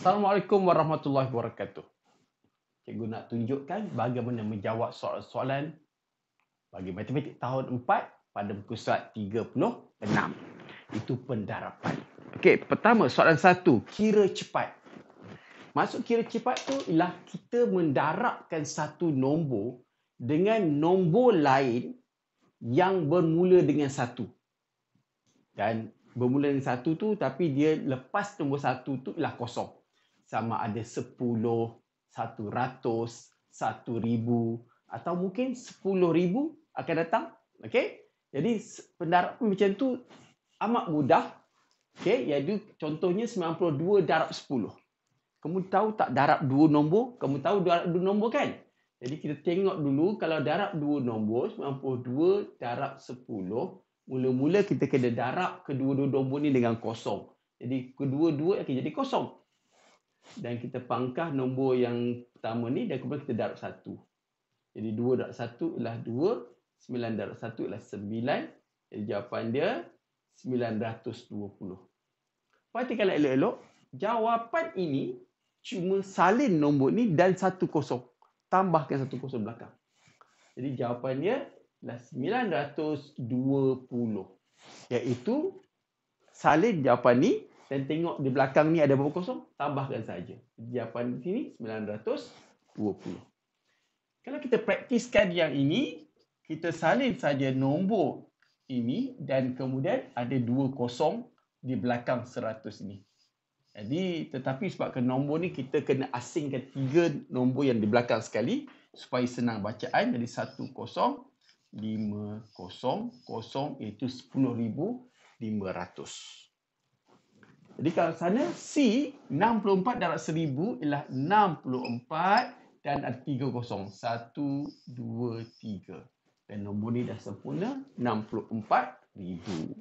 Assalamualaikum warahmatullahi wabarakatuh. Cikgu nak tunjukkan bagaimana menjawab soalan-soalan bagi matematik tahun 4 pada muka surat 36. Itu pendarapan. Okey, pertama soalan 1, kira cepat. Maksud kira cepat tu ialah kita mendarabkan satu nombor dengan nombor lain yang bermula dengan 1. Dan bermula dengan 1 tu tapi dia lepas nombor 1 tu ialah kosong. Sama ada 10, 100, 1000 atau mungkin 10,000 akan datang. Okey? Jadi pendarapan macam tu amat mudah. Okey, iaitu contohnya 92 darab 10. Kamu tahu tak darab dua nombor? Kamu tahu darab dua nombor kan? Jadi kita tengok dulu kalau darab dua nombor 92 darab 10, mula-mula kita kena darab kedua-dua nombor ni dengan kosong. Jadi kedua-dua akan jadi kosong. Dan kita pangkah nombor yang pertama ni dan kemudian kita darab 1. Jadi 2 darab 1 ialah 2, 9 darab 1 ialah 9. Jadi jawapan dia 920. Perhatikanlah elok-elok, jawapan ini cuma salin nombor ni dan 1 kosong. Tambahkan 1 kosong belakang. Jadi jawapan dia ialah 920. Iaitu salin jawapan ni dan tengok di belakang ni ada berapa kosong, tambahkan saja. Jawapan di sini 920. Kalau kita praktiskan yang ini, kita salin saja nombor ini dan kemudian ada 2 kosong di belakang 100 ini. Jadi tetapi sebabkan nombor ni kita kena asingkan 3 nombor yang di belakang sekali supaya senang bacaan. Jadi 10, 500 iaitu 10,500. Jadi kalau sana C, 64 darab 1000 ialah 64 dan ada 3 kosong. 1, 2, 3. Dan nombor ni dah sempurna, 64,000.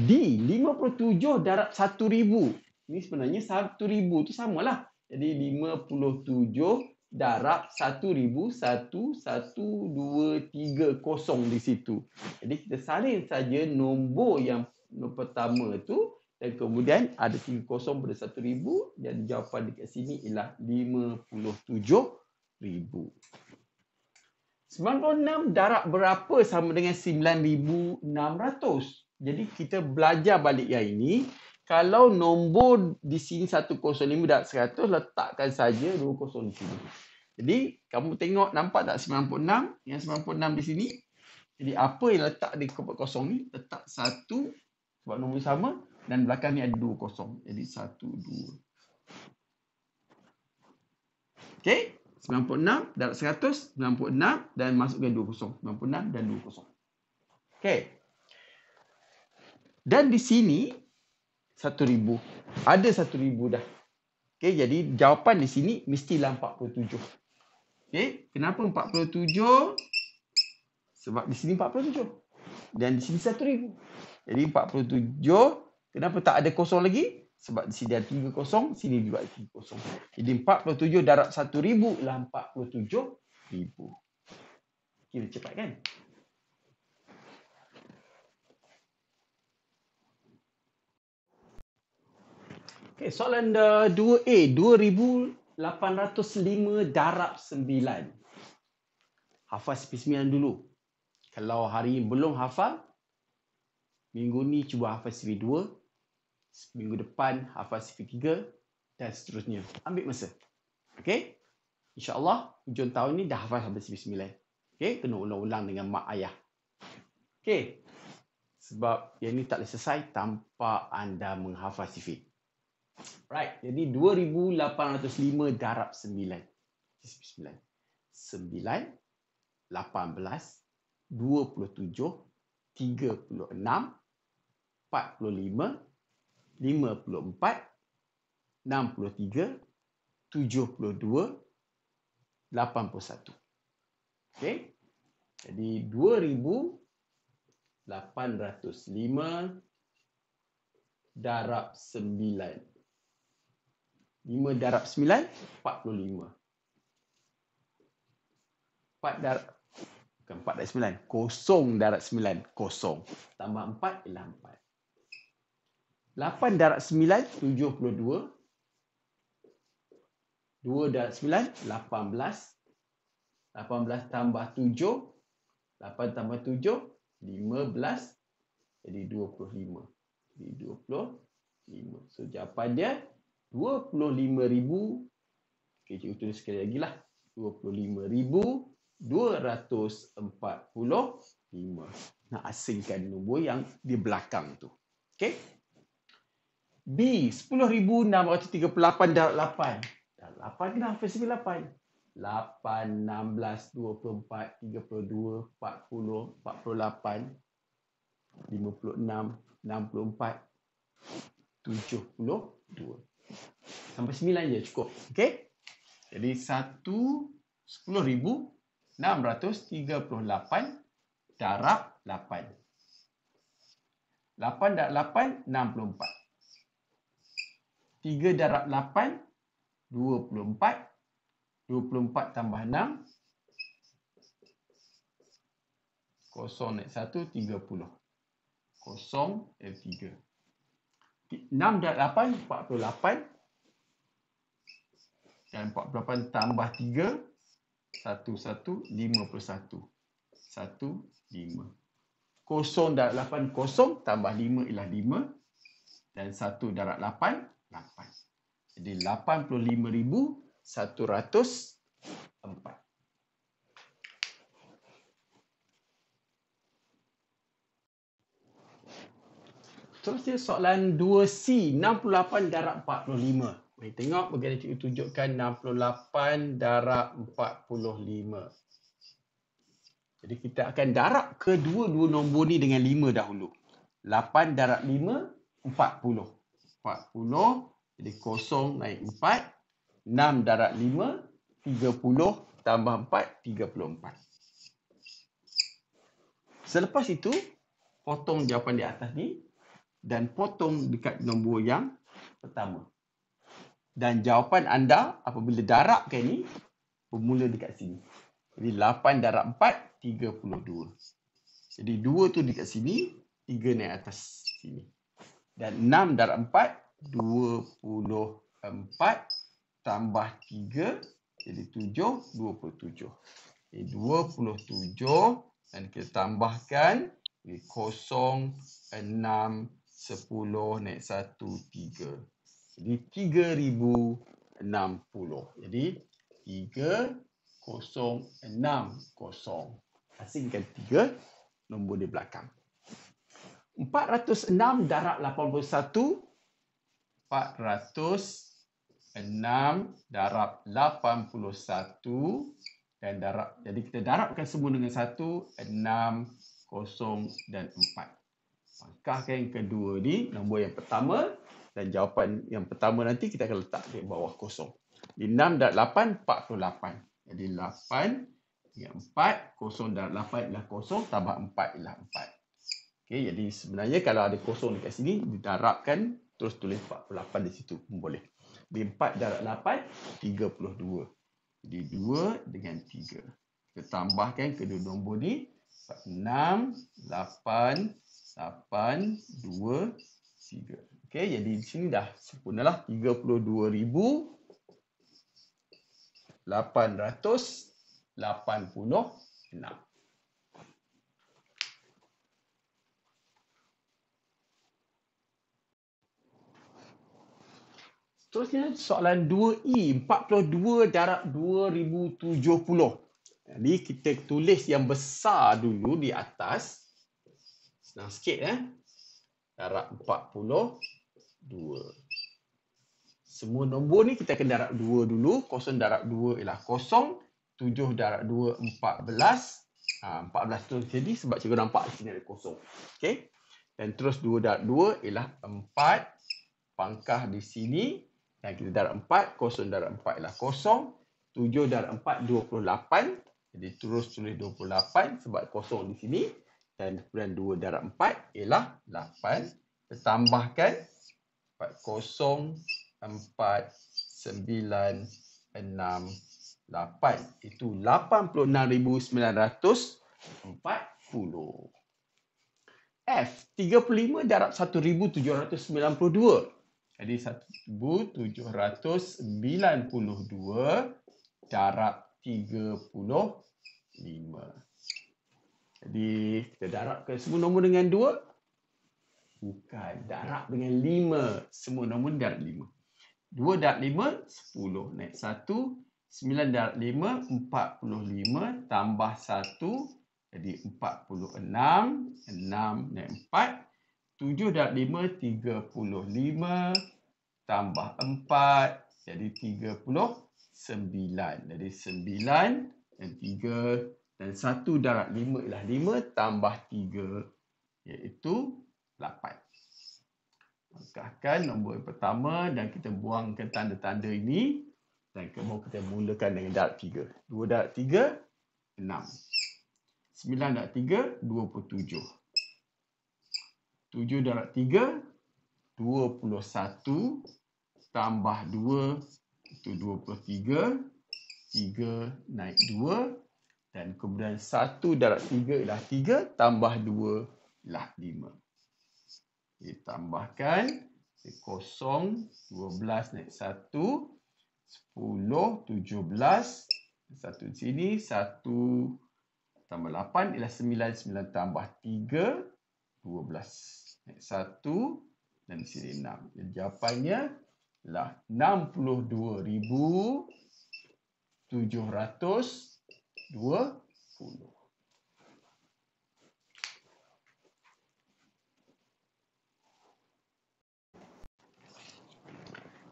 D, 57 darab 1000. Ini sebenarnya 1000 tu samalah. Jadi 57 darab 1000, 1, 1, 2, 3 kosong di situ. Jadi kita salin saja nombor yang pertama tu dan kemudian ada 3 kosong pada 1000 dan jawapan dekat sini ialah 57,000. 96 darab berapa sama dengan 9,600? Jadi kita belajar balik yang ini. Kalau nombor di sini 105 darab 100, letakkan saja 2 kosong di sini. Jadi kamu tengok, nampak tak 96? Yang 96 di sini. Jadi apa yang letak di kotak kosong ni? Letak 1 sebab nombor sama. Dan belakang ni ada 2 kosong. Jadi 1, 2. Okey. 96 darab 100. 96 dan masukkan 2 kosong. 96 dan 2 kosong. Okey. Dan di sini 1,000. Ada 1,000 dah. Okey. Jadi jawapan di sini mestilah 47. Okey. Kenapa 47? Sebab di sini 47. Dan di sini 1,000. Jadi 47. Kenapa tak ada kosong lagi? Sebab di sini ada 3 kosong, sini juga ada 3 kosong. Jadi 47 darab 1,000 ialah 47,000. Kira cepat kan? Okey, soalan 2A, 2,805 darab 9. Hafal CP9 dulu. Kalau hari ini belum hafal, minggu ni cuba hafal CP2. Minggu depan hafal CP3 dan seterusnya. Ambil masa. Okey? InsyaAllah hujung tahun ni dah hafal sampai CP9. Okey? Kena ulang-ulang dengan mak ayah. Okey? Sebab yang ni tak boleh selesai tanpa anda menghafal CP. Right. Jadi 2,805 darab 9. CP9. 9, 18, 27, 36, 45, 54, 63, 72, 81. Okey? Jadi 2,805 darab 9. 5 darab 9, 45. 4 darab, bukan 4 darab 9. Kosong darab 9. Kosong. Tambah 4 ialah 4. 8 darab 9, 72. 2 darab 9, 18. 18 tambah 7, 8 tambah 7, 15. Jadi 25. Jadi 25. So jawapan dia 25,000. Okey, cikgu tulis sekali lagi lah. 25,245. Nak asingkan nombor yang di belakang tu. Okey. B, 10,638 darab 8. Darab 8 kenapa 9? 8, 16, 24, 32, 40, 48, 56, 64, 72. Sampai 9 je cukup. Okey. Jadi 10,638 darab 8. 8 darab 8, 64. 3 darab 8, 24. 24 tambah 6. 0 naik 1, 30. 0, 3. 6 darab 8, 48. Dan 48 tambah 3, 1, 51. 1, 5. 0 darab 8, 0. Tambah 5 ialah 5. Dan 1 darab 8, 8. Jadi 85,104. Terusnya soalan 2C, 68 darab 45. Mari tengok bagaimana cikgu tunjukkan 68 darab 45. Jadi kita akan darab kedua-dua nombor ni dengan 5 dahulu. 8 darab 5, 40. 40, jadi 0 naik 4. 6 darab 5, 30 tambah 4, 34. Selepas itu, potong jawapan di atas ni dan potong dekat nombor yang pertama. Dan jawapan anda apabila darabkan ni bermula dekat sini. Jadi 8 darab 4, 32. Jadi 2 tu dekat sini, 3 naik atas sini. Dan 6 darab 4, 24 tambah 3, jadi 7, 27. Jadi 27 dan kita tambahkan 0, 6, 10 naik 1, 3. Jadi 3,060. Jadi 3,060. Asingkan 3 nombor di belakang. 406 darab 81. 406 darab 81 dan darab. Jadi kita darabkan semua dengan 1, 6, 0 dan 4. Pangkahkan yang kedua ni nombor yang pertama dan jawapan yang pertama nanti kita akan letak di bawah 0. Di 6 darab 8, 48. Jadi 8 dengan 4, 0 darab 8 ialah 0, tambah 4 ialah 4. Okey, jadi sebenarnya kalau ada 0 dekat sini, didarabkan, terus tulis 48 di situ pun boleh. Di 4 darab 8, 32. Jadi 2 dengan 3. Kita tambahkan kedua nombor ni, 6, 8, 8, 2, 3. Okey, jadi di sini dah sempurnalah 32,886. Seterusnya soalan 2E, 42 darab 2070. Jadi kita tulis yang besar dulu di atas. Senang sikit darab 42. Semua nombor ni kita akan darab 2 dulu. 0 darab 2 ialah 0. 7 darab 2, 14. 14 tu jadi sebab cikgu nampak di sini ada 0. Okey. Dan terus 2 darab 2 ialah 4. Pangkah di sini. Dan kita darab 4. 0 darab 4 ialah 0. 7 darab 4, 28. Jadi terus tulis 28 sebab 0 di sini. Dan kemudian 2 darab 4 ialah 8. Kita tambahkan 40, 4, 9, 6, 8. Itu 86,940. F, 35 darab 1,792. Jadi 1792 darab 35. Jadi kita darabkan semua nombor dengan 2. Bukan, darab dengan 5. Semua nombor darab 5. 2 darab 5, 10. Naik 1. 9 darab 5, 45. Tambah 1. Jadi 46. 6 naik 4. 7 darab 5, 35. Tambah 4. Jadi 39. Jadi 9 dan 3. Dan 1 darab 5 ialah 5. Tambah 3. Iaitu 8. Angkahkan nombor yang pertama dan kita buangkan tanda-tanda ini. Dan kemudian kita mulakan dengan darab 3. 2 darab 3, 6. 9 darab 3, 27. 7 darab 3, 21. Tambah 2, itu 23. 3 naik 2. Dan kemudian 1 darab 3 ialah 3. Tambah 2 ialah 5. Ditambahkan 0, 12 naik 1, 10, 17, 1 di sini, 1 tambah 8 ialah 9, 9 tambah 3, 12. Naik 1 dan di sini 6. Jadi jawapannya ialah 62,720.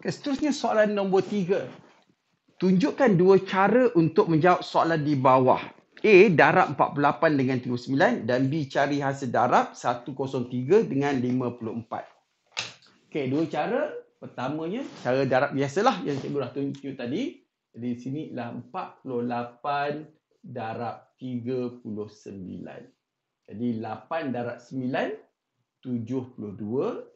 Seterusnya soalan nombor 3. Tunjukkan 2 cara untuk menjawab soalan di bawah. A. Darab 48 dengan 39 dan B. Cari hasil darab 103 dengan 54. Okey, 2 cara. Pertamanya, cara darab biasalah yang cikgu dah tunjuk tadi. Jadi di sini ialah 48 darab 39. Jadi 8 darab 9, 72.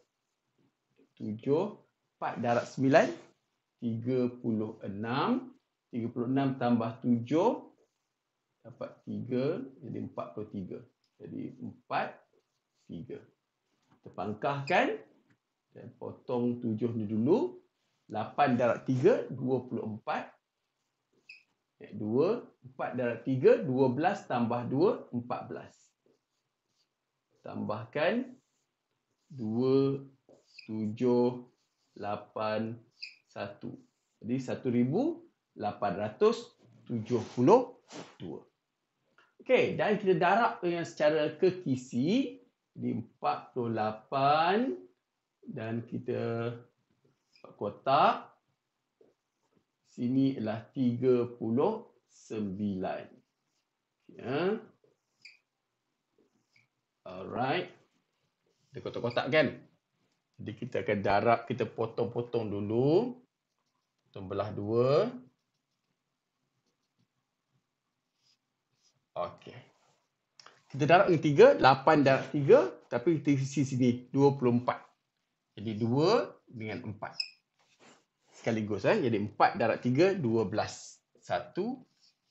4 darab 9, 36. 36 tambah 7, dapat 3. Jadi 43. Jadi 4, 3. Kita pangkahkan dan potong 7 ni dulu. 8 darab 3, 24. 2. 4 darab 3, 12 tambah 2, 14. Tambahkan 2, 7, 8, 1. Jadi 1872. Okey, dan kita darab dengan secara kekisi. Jadi 48 dan kita kotak. Sini ialah 39. Ya. Alright. Kita kotak-kotak kan? Jadi kita akan darab, kita potong-potong dulu. Potong belah 2. Okey. Kita darab dengan 3, 8 darab 3, tapi kita isi sini 24. Jadi 2 dengan 4. Sekaligus jadi 4 darab 3, 12. 1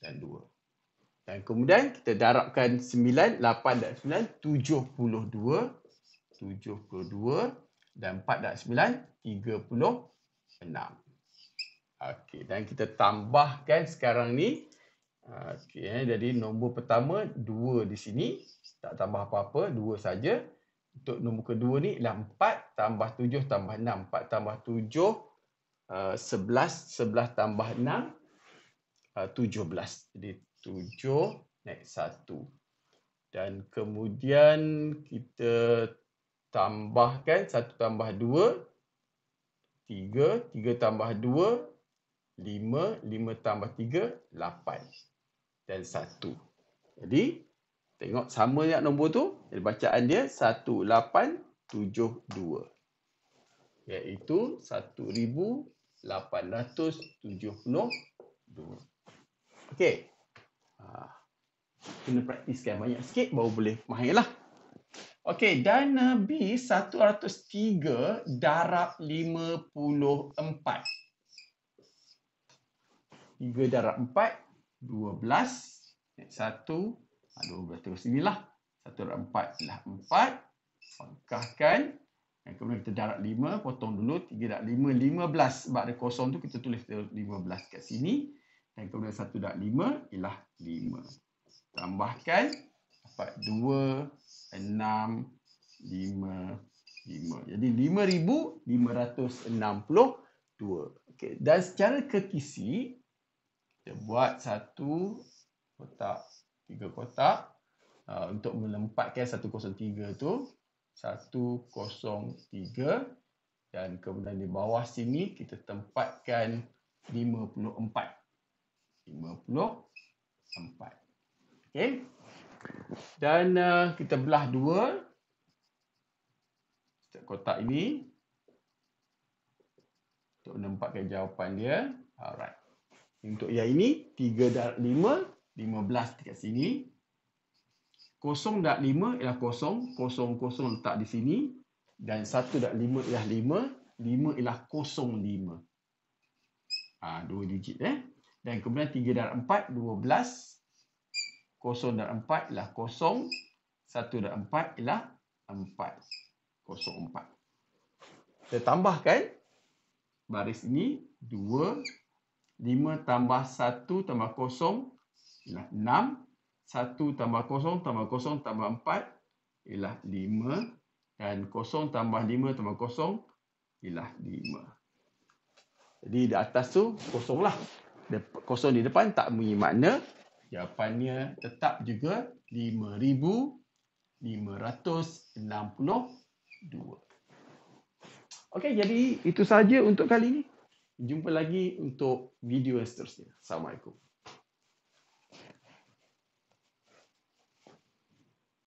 dan 2. Dan kemudian kita darabkan 9, 8 darab 9, 72. 72. Dan 4 darab 9, 36. Okey, dan kita tambahkan sekarang ni. Okey, jadi nombor pertama 2 di sini. Tak tambah apa-apa, 2 saja. Untuk nombor kedua ni ialah 4 tambah 7 tambah 6. 4 tambah 7, 11. 11 tambah 6, 17. Jadi 7 naik 1. Dan kemudian kita tambahkan 1 tambah 2, 3. 3 tambah 2, 5. 5 tambah 3, 8. Dan 1. Jadi, tengok sama tak nombor tu? Jadi, bacaan dia 1872. Iaitu 1872. Okey. Kena praktiskan banyak sikit baru boleh mahir lah. Okey, dan B 103 darab 54. 3 darab 4, 12. 1, 12 terus sinilah. 1 darab 4 ialah 4. Pangkahkan. Dan kemudian kita darab 5, potong dulu. 3 darab 5, 15. Sebab ada kosong tu kita tulis 15 kat sini. Dan kemudian 1 darab 5 ialah 5. Tambahkan dapat 2, 6, 5, 5. Jadi 5,562. Okay. Dan secara kekisi, kita buat 1 kotak, 3 kotak. Untuk menempatkan 103 tu. 103. Dan kemudian di bawah sini kita tempatkan 54. 54. Okey. Dan kita belah 2. Kotak ini. Untuk menempatkan jawapan dia. Alright. Untuk yang ini, 3 darab 5, 15 dekat sini. 0 darab 5 ialah 0. 0 letak di sini. Dan 1 darab 5 ialah 5. 5 ialah 05. 2 digit. Dan kemudian 3 darab 4, 12. 0 darab 4 ialah 0. 1 darab 4 ialah 4. 04. Kita tambahkan baris ini 2. 5 tambah 1 tambah 0 ialah 6. 1 tambah 0 tambah 0 tambah 4 ialah 5. Dan 0 tambah 5 tambah 0 ialah 5. Jadi di atas tu kosong lah. Kosong di depan tak mempunyai makna. Jawapannya tetap juga 5,562. Okey, jadi itu sahaja untuk kali ini. Jumpa lagi untuk video yang seterusnya. Assalamualaikum.